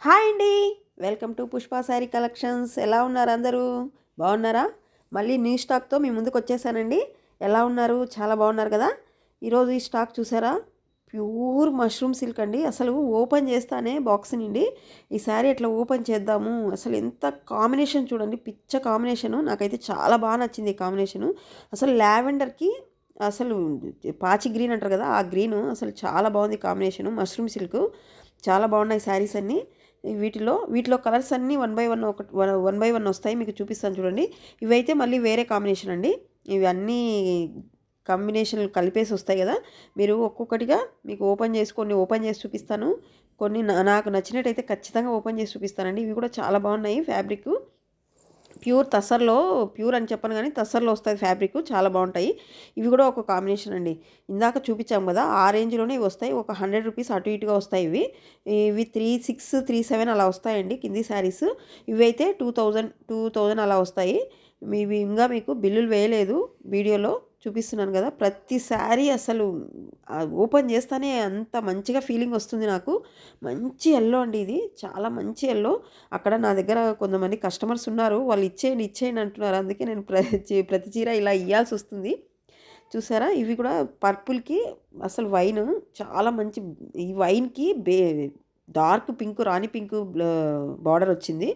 Hi అండి. Welcome to Pushpa sari collections. ఎలా ఉన్నారు అందరూ? బాగున్నారా? మళ్ళీ న్యూ స్టాక్తో మీ ముందుకు వచ్చేసానండి. ఎలా ఉన్నారు? చాలా బాగున్నారు కదా? ఈరోజు ఈ స్టాక్ చూసారా? ప్యూర్ మష్రూమ్ సిల్క్ అండి. అసలు ఓపెన్ చేస్తానే బాక్స్ నుండి ఈ శారీ ఎట్లా ఓపెన్ చేద్దాము, అసలు ఎంత కాంబినేషన్ చూడండి, పిచ్చ కాంబినేషను. నాకైతే చాలా బాగా నచ్చింది ఈ కాంబినేషను. అసలు లావెండర్కి అసలు పాచి గ్రీన్ అంటారు కదా, ఆ గ్రీను అసలు చాలా బాగుంది కాంబినేషను. మష్రూమ్ సిల్క్ చాలా బాగున్నాయి శారీస్ అన్నీ. వీటిలో కలర్స్ అన్నీ వన్ బై వన్ వస్తాయి, మీకు చూపిస్తాను చూడండి. ఇవైతే మళ్ళీ వేరే కాంబినేషన్ అండి. ఇవి అన్నీ కాంబినేషన్లు కలిపేసి వస్తాయి కదా, మీరు ఒక్కొక్కటిగా మీకు ఓపెన్ చేసి చూపిస్తాను. కొన్ని నాకు నచ్చినట్టయితే ఖచ్చితంగా ఓపెన్ చేసి చూపిస్తానండి. ఇవి కూడా చాలా బాగున్నాయి. ఫ్యాబ్రిక్ ప్యూర్ అని చెప్పను కానీ తస్సర్లో వస్తుంది ఫ్యాబ్రిక్, చాలా బాగుంటాయి. ఇవి కూడా ఒక కాంబినేషన్ అండి. ఇందాక చూపించాం కదా, ఆ రేంజ్లోనే ఇవి వస్తాయి. ఒక 100 రూపీస్ అటు ఇటుగా వస్తాయి. ఇవి 36, 37 అలా వస్తాయండి కింది శారీస్. ఇవి అయితే 2000 అలా వస్తాయి. ఇవి ఇంకా మీకు బిల్లులు వేయలేదు, వీడియోలో చూపిస్తున్నాను కదా. ప్రతి శారీ అసలు ఓపెన్ చేస్తానే అంత మంచిగా ఫీలింగ్ వస్తుంది నాకు. మంచి ఎల్లో అండి, ఇది చాలా మంచి ఎల్లో. అక్కడ నా దగ్గర కొంతమంది కస్టమర్స్ ఉన్నారు, వాళ్ళు ఇచ్చేయండి అంటున్నారు. అందుకే నేను ప్రతి చీర ఇలా ఇవ్వాల్సి వస్తుంది. చూసారా, ఇవి కూడా పర్పుల్కి అసలు వైన్ చాలా మంచి. ఈ వైన్కి డార్క్ పింక్, రాణి పింక్ బార్డర్ వచ్చింది.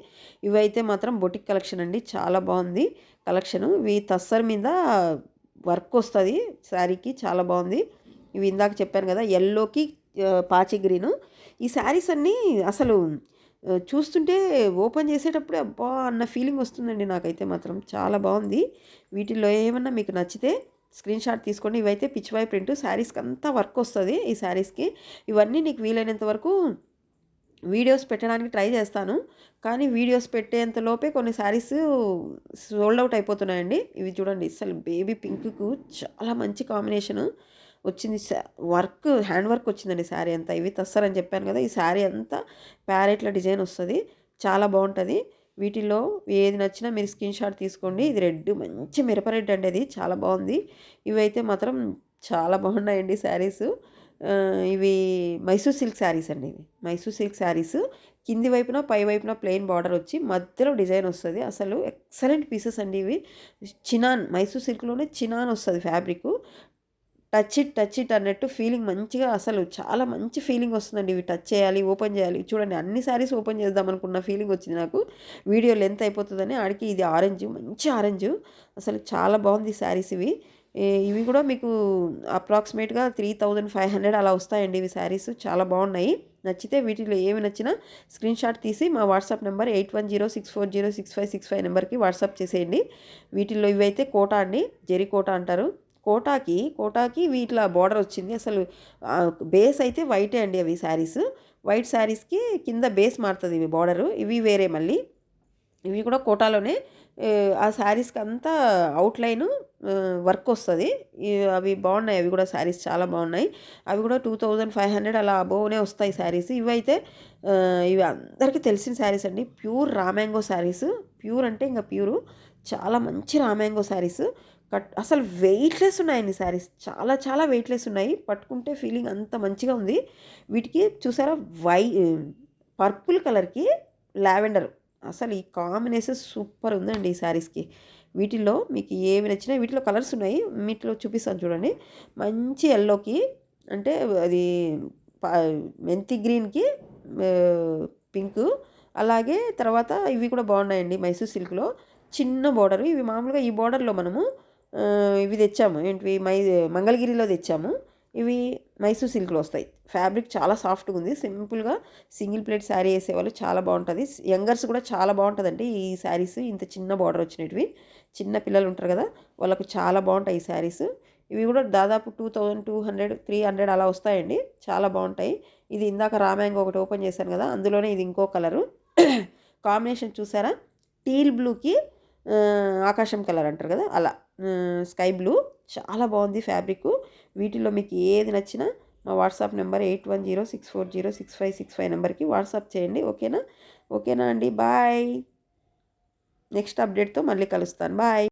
ఇవైతే మాత్రం బొటిక్ కలెక్షన్ అండి, చాలా బాగుంది కలెక్షను. ఇవి తస్సర్ మీద వర్క్ వస్తుంది శారీకి, చాలా బాగుంది. ఇవి ఇందాక చెప్పాను కదా, ఎల్లోకి పాచి గ్రీను. ఈ శారీస్ అన్నీ అసలు చూస్తుంటే ఓపెన్ చేసేటప్పుడే అబ్బా అన్న ఫీలింగ్ వస్తుందండి నాకైతే మాత్రం. చాలా బాగుంది. వీటిల్లో ఏమన్నా మీకు నచ్చితే స్క్రీన్ షాట్ తీసుకోండి. ఇవైతే పిచ్వాయ్ ప్రింట్, శారీస్కి అంతా వర్క్ వస్తుంది ఈ శారీస్కి. ఇవన్నీ నీకు వీలైనంత వరకు వీడియోస్ పెట్టడానికి ట్రై చేస్తాను, కానీ వీడియోస్ పెట్టేంతలోపే కొన్ని శారీస్ సోల్డ్ అవుట్ అయిపోతున్నాయండి. ఇవి చూడండి, అసలు బేబీ పింక్కు చాలా మంచి కాంబినేషను వచ్చింది. హ్యాండ్ వర్క్ వచ్చిందండి శారీ అంతా. ఇవి తస్సరని చెప్పాను కదా, ఈ శారీ అంతా ప్యారెట్ల డిజైన్ వస్తుంది, చాలా బాగుంటుంది. వీటిల్లో ఏది నచ్చినా మీరు స్క్రీన్ షాట్ తీసుకోండి. ఇది రెడ్, మంచి మిరప రెడ్ అండి, అది చాలా బాగుంది. ఇవైతే మాత్రం చాలా బాగున్నాయండి శారీస్. ఇవి మైసూర్ సిల్క్ శారీస్ అండి. ఇవి మైసూర్ సిల్క్ శారీస్, కింది వైపున పై వైపున ప్లెయిన్ బార్డర్ వచ్చి మధ్యలో డిజైన్ వస్తుంది. అసలు ఎక్సలెంట్ పీసెస్ అండి ఇవి. చినాన్, మైసూర్ సిల్క్లోనే చినాన్ వస్తుంది ఫ్యాబ్రిక్. టచ్ ఇట్ అన్నట్టు ఫీలింగ్ మంచిగా, అసలు చాలా మంచి ఫీలింగ్ వస్తుందండి. ఇవి టచ్ చేయాలి, ఓపెన్ చేయాలి. చూడండి, అన్ని శారీస్ ఓపెన్ చేద్దాం అనుకున్న ఫీలింగ్ వచ్చింది నాకు. వీడియో లెంత్ అయిపోతుందని ఆడికి ఇది ఆరెంజ్, మంచి ఆరెంజ్. అసలు చాలా బాగుంది శారీస్ ఇవి. ఇవి కూడా మీకు అప్రాక్సిమేట్గా 3500 అలా వస్తాయండి ఇవి శారీస్, చాలా బాగున్నాయి. నచ్చితే వీటిలో ఏమి నచ్చినా స్క్రీన్ షాట్ తీసి మా వాట్సాప్ నెంబర్ 8106406565 నెంబర్కి వాట్సాప్ చేసేయండి. వీటిల్లో ఇవైతే కోటా అండి, జెరీ కోటా అంటారు. కోటాకి వీటిలో బార్డర్ వచ్చింది. అసలు బేస్ అయితే వైటే అండి అవి శారీస్. వైట్ శారీస్కి కింద బేస్ మారుతుంది ఇవి బార్డరు. ఇవి వేరే మళ్ళీ. ఇవి కూడా కోటాలోనే ఆ శారీస్కి అంతా అవుట్లైను వర్క్ వస్తుంది. అవి బాగున్నాయి, అవి కూడా శారీస్ చాలా బాగున్నాయి. అవి కూడా 2500 అలా అబోవ్నే వస్తాయి శారీస్. ఇవైతే ఇవి అందరికీ తెలిసిన శారీస్ అండి, ప్యూర్ రామ్యాంగో శారీస్. ప్యూర్ అంటే ఇంకా ప్యూరు, చాలా మంచి రామ్యాంగో శారీస్. అసలు వెయిట్లెస్ ఉన్నాయండి శారీస్, చాలా చాలా వెయిట్లెస్ ఉన్నాయి. పట్టుకుంటే ఫీలింగ్ అంత మంచిగా ఉంది. వీటికి చూసారా, పర్పుల్ కలర్కి లావెండర్, అసలు ఈ కాంబినేషన్ సూపర్ ఉందండి ఈ శారీస్కి. వీటిల్లో మీకు ఏమి నచ్చినా వీటిలో కలర్స్ ఉన్నాయి, వీటిలో చూపిస్తాను చూడండి. మంచి ఎల్లోకి, అంటే అది మెంతి గ్రీన్కి పింక్, అలాగే తర్వాత ఇవి కూడా బాగున్నాయండి మైసూర్ సిల్క్లో. చిన్న బార్డరు ఇవి. మామూలుగా ఈ బార్డర్లో మనము ఇవి తెచ్చాము, ఏంటివి మంగళగిరిలో తెచ్చాము. ఇవి మైసూర్ సిల్క్లో వస్తాయి. ఫ్యాబ్రిక్ చాలా సాఫ్ట్గా ఉంది. సింపుల్గా సింగిల్ ప్లేట్ శారీ వేసేవాళ్ళు చాలా బాగుంటుంది. యంగర్స్ కూడా చాలా బాగుంటుందండి ఈ శారీస్. ఇంత చిన్న బార్డర్ వచ్చినవి, చిన్న పిల్లలు ఉంటారు కదా, వాళ్ళకు చాలా బాగుంటాయి ఈ శారీస్. ఇవి కూడా దాదాపు 2200, 300 అలా వస్తాయండి, చాలా బాగుంటాయి. ఇది ఇందాక రామ్యాంగో ఒకటి ఓపెన్ చేశాను కదా, అందులోనే ఇది ఇంకో కలరు. కాంబినేషన్ చూసారా, టీల్ బ్లూకి ఆకాశం కలర్ అంటారు కదా, అలా స్కై బ్లూ, చాలా బాగుంది ఫ్యాబ్రిక్. వీటిల్లో మీకు ఏది నచ్చినా మా వాట్సాప్ నెంబర్ 8106406565 నెంబర్కి వాట్సాప్ చేయండి. ఓకేనా అండి, బాయ్. నెక్స్ట్ అప్డేట్తో మళ్ళీ కలుస్తాను, బాయ్.